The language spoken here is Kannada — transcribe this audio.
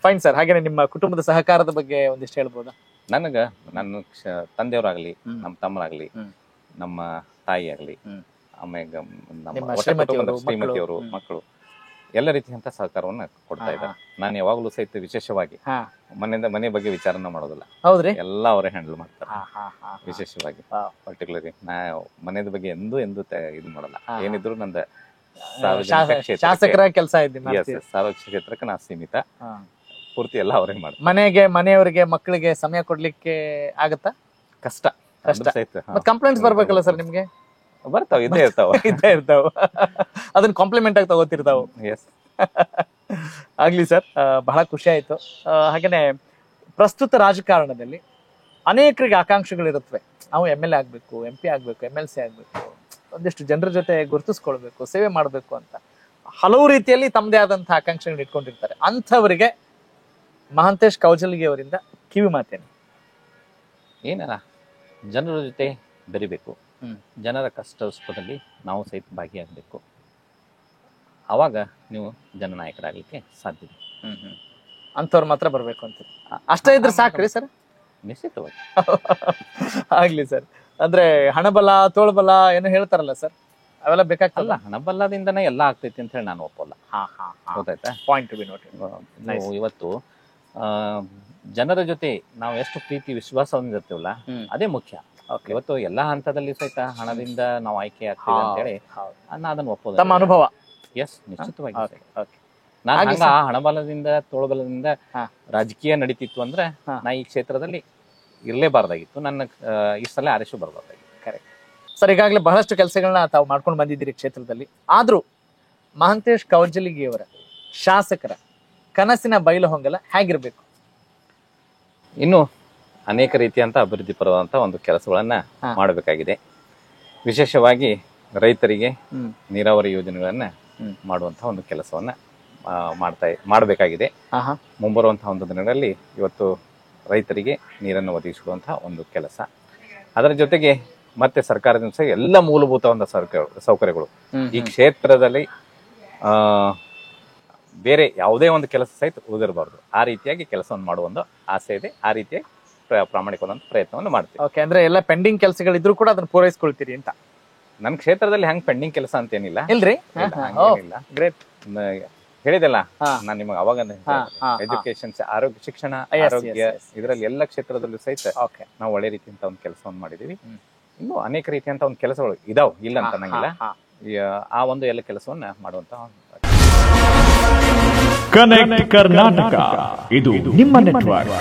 Fine sir. ಹಾಗೇನೆ ನಿಮ್ಮ ಕುಟುಂಬದ ಸಹಕಾರದ ಬಗ್ಗೆ ಒಂದಿಷ್ಟು ಹೇಳ್ಬೋದಾ? ನನ್ನ ತಂದೆಯವರಾಗ್ಲಿ, ನಮ್ಮ ತಮ್ಮರಾಗ್ಲಿ, ನಮ್ಮ ತಾಯಿ ಆಗ್ಲಿ, ಆಮೇಲೆ ನಮ್ಮ ಶ್ರೀಮತಿಯವರು, ಮಕ್ಕಳು ಎಲ್ಲ ರೀತಿಯಂತ ಸಹಕಾರವನ್ನ ಕೊಡ್ತಾ ಇದ್ದಾರೆ. ನಾನು ಯಾವಾಗ್ಲೂ ಸಹಿತ ವಿಶೇಷವಾಗಿ ಮನೆ ಬಗ್ಗೆ ವಿಚಾರನ ಮಾಡೋದಿಲ್ಲ. ಹೌದ್ರಿ? ಎಲ್ಲ ಅವರೇ ಹ್ಯಾಂಡಲ್ ಮಾಡ್ತಾರೆ. ವಿಶೇಷವಾಗಿ ಪರ್ಟಿಕ್ಯುಲರ್ಲಿ ನಾ ಮನೆದ ಬಗ್ಗೆ ಎಂದೂ ಇದು ಮಾಡಲ್ಲ. ಏನಿದ್ರು ನಂದ ಶಾಸಕರ ಕೆಲಸ ಸಾರ್ವಜನಿಕ ಕ್ಷೇತ್ರಕ್ಕೆ ನಾ ಸೀಮಿತ. ಪೂರ್ತಿ ಎಲ್ಲ ಅವರೇ ಮಾಡ್ತಾರೆ. ಮನೆಯವರಿಗೆ ಮಕ್ಕಳಿಗೆ ಸಮಯ ಕೊಡ್ಲಿಕ್ಕೆ ಆಗತ್ತಾ? ಕಷ್ಟ. ಕಂಪ್ಲೇಂಟ್ಸ್ ಬರ್ಬೇಕಲ್ಲ ಸರ್ ನಿಮ್ಗೆ? ಬರ್ತಾವ, ಇದ್ದೇ ಇರ್ತಾವ. ಅದನ್ನ ಕಾಂಪ್ಲಿಮೆಂಟ್ ಆಗಿ ತಗೋತಿರ್ತಾವ. ಆಗ್ಲಿ ಸರ್, ಬಹಳ ಖುಷಿ ಆಯ್ತು. ಹಾಗೇನೆ ಪ್ರಸ್ತುತ ರಾಜಕಾರಣದಲ್ಲಿ ಅನೇಕರಿಗೆ ಆಕಾಂಕ್ಷೆಗಳಿರುತ್ತವೆ. ನಾವು MLA ಆಗ್ಬೇಕು, MP ಆಗ್ಬೇಕು, MLC ಆಗ್ಬೇಕು, ಒಂದಿಷ್ಟು ಜನರ ಜೊತೆ ಗುರುತಿಸ್ಕೊಳ್ಬೇಕು, ಸೇವೆ ಮಾಡ್ಬೇಕು ಅಂತ ಹಲವು ರೀತಿಯಲ್ಲಿ ತಮ್ಮದೇ ಆದಂತಹ ಆಕಾಂಕ್ಷೆಗಳನ್ನ ಇಟ್ಕೊಂಡಿರ್ತಾರೆ. ಅಂಥವರಿಗೆ ಮಹಾಂತೇಶ್ ಕೌಜಲಗಿ ಅವರಿಂದ ಕಿವಿ ಮಾತೇನು? ಏನಲ್ಲ, ಜನರ ಜೊತೆ ಬೆರಿಬೇಕು, ಜನರ ಕಷ್ಟ ಸುಖದಲ್ಲಿ ನಾವು ಸಹಿತ ಭಾಗಿಯಾಗಬೇಕು. ಆವಾಗ ನೀವು ಜನನಾಯಕರಾಗಲಿಕ್ಕೆ ಸಾಧ್ಯ. ಅಂಥವ್ರು ಮಾತ್ರ ಬರ್ಬೇಕು ಅಂತ ಅಷ್ಟೇ ಇದ್ರೆ ಸಾಕ್ರಿ ಸರ್? ನಿಶ್ಚಿತವಾಗಿ. ಆಗ್ಲಿ ಸರ್. ಅಂದ್ರೆ ಹಣಬಲ, ತೋಳ್ಬಲ ಏನೋ ಹೇಳ್ತಾರಲ್ಲ ಸರ್, ಅವೆಲ್ಲ ಬೇಕಾಗ್ತಲ್ಲ? ಹಣಬಲದಿಂದನೇ ಎಲ್ಲ ಆಗ್ತೈತಿ ಅಂತ ಹೇಳಿ ನಾನು ಒಪ್ಪಲ್ಲ. ಗೊತ್ತಾಯ್ತಾ? Point to be noted. ಇವತ್ತು ಜನರ ಜೊತೆ ನಾವು ಎಷ್ಟು ಪ್ರೀತಿ ವಿಶ್ವಾಸ ಹೊಂದಿರ್ತೀವಲ್ಲ, ಅದೇ ಮುಖ್ಯ. ಇವತ್ತು ಎಲ್ಲಾ ಹಂತದಲ್ಲಿ ಸಹಿತ ಹಣದಿಂದ ನಾವು ಆಯ್ಕೆ ಆಗ್ತೀವಿ ಅಂತ ಹೇಳಿ ಅದನ್ನ ಒಪ್ಪೋದು. ತಮ್ಮ ಅನುಭವ? ಎಸ್, ನಿಶ್ಚಿತವಾಗಿ. ನಾನು ಹಂಗ ಹಣಬಲದಿಂದ ತೋಳ್ಬಲದಿಂದ ರಾಜಕೀಯ ನಡೀತಿತ್ತು ಅಂದ್ರೆ ನಾ ಈ ಕ್ಷೇತ್ರದಲ್ಲಿ ಇರ್ಲೇಬಾರ್ದಾಗಿತ್ತು. ನನ್ನ ಈ ಸಲ ಆರಿಸು ಬರ್ಬಾರ್ದಾಗಿತ್ತು. Correct sir. ಈಗಾಗಲೇ ಬಹಳಷ್ಟು ಕೆಲಸಗಳನ್ನ ತಾವು ಮಾಡ್ಕೊಂಡು ಬಂದಿದ್ದೀರಿ ಕ್ಷೇತ್ರದಲ್ಲಿ. ಆದ್ರೂ ಮಹಾಂತೇಶ್ ಕೌಜಲಗಿಯವರ ಶಾಸಕರ ಕನಸಿನ ಬಯಲು ಹೊಂಗಲ ಹೇಗಿರ್ಬೇಕು? ಇನ್ನು ಅನೇಕ ರೀತಿಯಂತ ಅಭಿವೃದ್ಧಿ ಪರವಾದಂತ ಒಂದು ಕೆಲಸಗಳನ್ನ ಮಾಡಬೇಕಾಗಿದೆ. ವಿಶೇಷವಾಗಿ ರೈತರಿಗೆ ನೀರಾವರಿ ಯೋಜನೆಗಳನ್ನ ಮಾಡುವಂತಹ ಒಂದು ಕೆಲಸವನ್ನ ಮಾಡಬೇಕಾಗಿದೆ. ಮುಂಬರುವಂತಹ ಒಂದು ದಿನಗಳಲ್ಲಿ ಇವತ್ತು ರೈತರಿಗೆ ನೀರನ್ನು ಒದಗಿಸುವಂತಹ ಒಂದು ಕೆಲಸ, ಅದರ ಜೊತೆಗೆ ಮತ್ತೆ ಸರ್ಕಾರದಿಂದ ಸಹ ಎಲ್ಲ ಮೂಲಭೂತ ಒಂದು ಸೌಕರ್ಯಗಳು ಈ ಕ್ಷೇತ್ರದಲ್ಲಿ ಬೇರೆ ಯಾವುದೇ ಒಂದು ಕೆಲಸ ಸಹಿತ ಉಳಿದಿರಬಾರ್ದು. ಆ ರೀತಿಯಾಗಿ ಕೆಲಸವನ್ನು ಮಾಡುವ ಒಂದು ಆಸೆ ಇದೆ. ಆ ರೀತಿಯಾಗಿ ಪ್ರಾಮಾಣಿಕವಾದ ಪ್ರಯತ್ನವನ್ನು ಮಾಡ್ತೀವಿ. ಓಕೆ, ಅಂದ್ರೆ ಎಲ್ಲ ಪೆಂಡಿಂಗ್ ಕೆಲಸಗಳಿದ್ರು ಕೂಡ ಅದನ್ನ ಪೂರೈಸ್ಕೊಳ್ತೀರಿ ಅಂತ? ನನ್ನ ಕ್ಷೇತ್ರದಲ್ಲಿ ಹಂಗ್ ಪೆಂಡಿಂಗ್ ಕೆಲಸ ಅಂತ ಏನಿಲ್ಲ. ಇಲ್ರಿ? ಗ್ರೇಟ್. ಹೇಳಿದೆಲ್ಲ ನಾನು ನಿಮಗೆ ಅವಾಗ, ಎಜುಕೇಶನ್, ಆರೋಗ್ಯ, ಶಿಕ್ಷಣ, ಆರೋಗ್ಯ, ಇದರಲ್ಲಿ ಎಲ್ಲ ಕ್ಷೇತ್ರದಲ್ಲೂ ಸಹಿತ ನಾವು ಒಳ್ಳೆ ರೀತಿಯಂತ ಒಂದು ಕೆಲಸವನ್ನು ಮಾಡಿದೀವಿ. ಇನ್ನು ಅನೇಕ ರೀತಿಯಂತ ಒಂದು ಕೆಲಸಗಳು ಇದಾವ್, ಇಲ್ಲ ಅಂತ ಅನ್ನಂಗಿಲ್ಲ. ಆ ಒಂದು ಎಲ್ಲ ಕೆಲಸವನ್ನ ಮಾಡುವಂತ ಕನೆಕ್ಟ್ ಕರ್ನಾಟಕ, ಇದು ನಿಮ್ಮ ನೆಟ್ವರ್ಕ್.